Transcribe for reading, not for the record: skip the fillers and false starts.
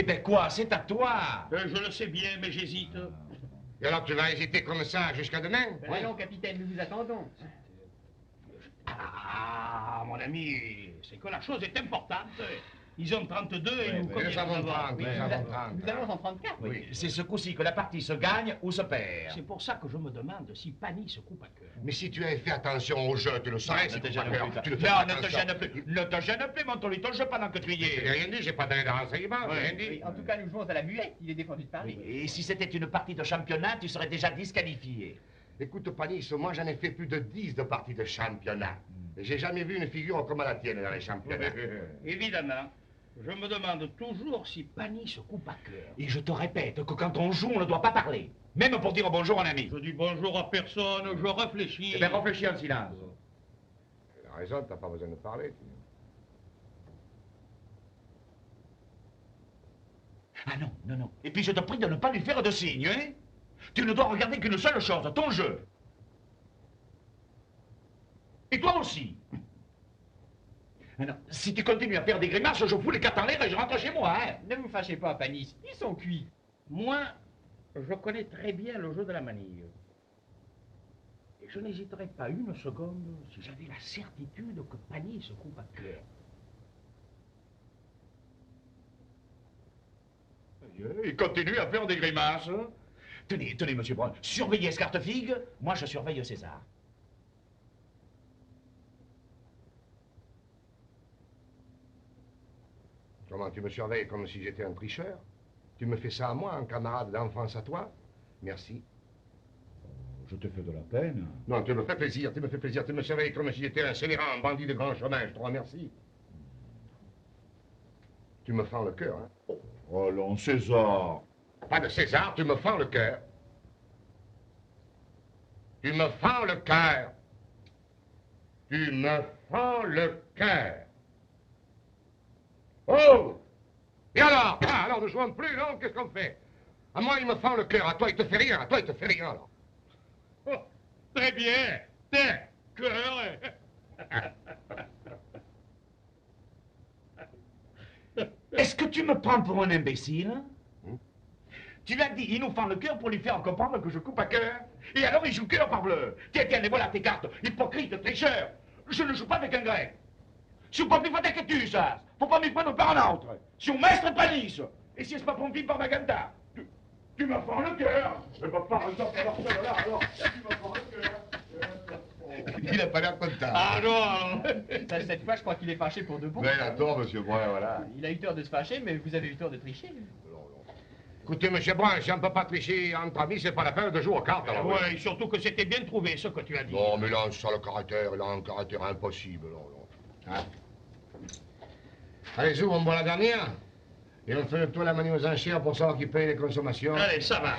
Eh ben quoi, c'est à toi. Je le sais bien, mais j'hésite. Et alors tu vas hésiter comme ça jusqu'à demain? Allons, capitaine, nous vous attendons. Ah, mon ami, c'est que la chose est importante. Ils ont 32 et nous Nous combien avons nous avons 30, nous avons 30. Nous allons en 34. Oui, c'est ce coup-ci que la partie se gagne ou se perd. C'est pour ça que je me demande si Pani se coupe à cœur. Mais si tu avais fait attention au jeu, tu le saurais, Ne c'est te tout gêne à l'heure. plus. Tu ne fais Non, pas ne te attention. gêne plus. Ne te gêne plus, mon ton jeu pendant que tu y J'ai es. rien dit, j'ai pas donné de renseignements, j'ai rien dit. Oui, en tout cas, nous jouons à la muette. Il est défendu de Paris. Et si c'était une partie de championnat, tu serais déjà disqualifié. Écoute, Panis, moi j'en ai fait plus de 10 de parties de championnat. Et j'ai jamais vu une figure comme la tienne dans les championnats. Évidemment, je me demande toujours si Pani se coupe à cœur. Et je te répète que quand on joue, on ne doit pas parler. Même pour dire bonjour à un ami. Je dis bonjour à personne, je réfléchis. Eh bien, réfléchis en silence. Elle a raison, t'as pas besoin de parler. Ah non, non, non. Et puis je te prie de ne pas lui faire de signes, hein. Tu ne dois regarder qu'une seule chose, ton jeu. Et toi aussi. Ah non, si tu continues à faire des grimaces, je fous les cartes en l'air et je rentre chez moi, hein. Ne vous fâchez pas, Panis. Ils sont cuits. Moi, je connais très bien le jeu de la manille. Et je n'hésiterais pas une seconde si j'avais la certitude que Pani se coupe à cœur. Il continue à faire des grimaces. Tenez, tenez, monsieur Brun, surveillez Escartefigue, moi je surveille César. Comment, tu me surveilles comme si j'étais un tricheur? Tu me fais ça à moi, un camarade d'enfance à toi? Merci. Je te fais de la peine. Non, tu me fais plaisir, tu me fais plaisir. Tu me surveilles comme si j'étais un scélérat, un bandit de grand chemin. Je te remercie. Tu me fends le cœur, hein? Oh non, César. Pas de César, tu me fends le cœur. Tu me fends le cœur. Tu me fends le cœur. Oh! Et alors? Ah, alors ne jouons plus, non? Qu'est-ce qu'on fait? À moi, il me fend le cœur. À toi, il te fait rien. À toi, il te fait rien, alors. Oh, très bien. Tiens, cœur. Est-ce que tu me prends pour un imbécile? Tu l'as dit, il nous fend le cœur pour lui faire comprendre que je coupe à cœur. Et alors il joue cœur par bleu. Tiens, tiens, les voilà tes cartes. Hypocrite, tricheur. Je ne joue pas avec un grec. Si pas plus fate que tu, ça. Faut pas m'y prendre par un autre. Si on mestre Panis. Et si c'est pas pour par Maganta. Tu me fends le cœur. Je ne vais pas alors celle-là, alors. Tu me fends le cœur. Il n'a pas l'air content. Ah non, Cette fois, je crois qu'il est fâché pour de bon. Mais attends, monsieur Brun, voilà. Il a eu tort de se fâcher, mais vous avez eu tort de tricher. Écoutez, monsieur Brun, si on ne peut pas tricher entre amis, c'est pas la peine de jouer aux cartes, alors. ouais, surtout que c'était bien trouvé ce que tu as dit. Non, mais là, ça, le caractère, il a un caractère impossible, non, non. Hein? Allez, Zou, on boit la dernière. Et on fait le tour de la manie aux enchères pour savoir qui paye les consommations. Allez, ça va.